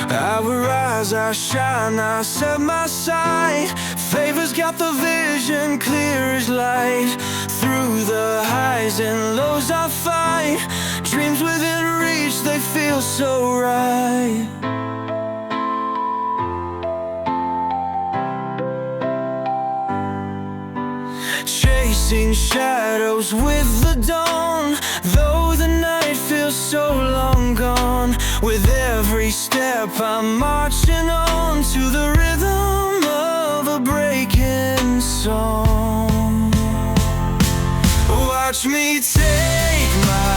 I will rise, I shine, I set my sight. Favor's got the vision clear as light. Through the highs and lows I fight. Dreams within reach, they feel so right. Chasing shadows with the dawn, though the night feels so long gone. With every step I'm marching on to the rhythm of a breaking song. Watch me take my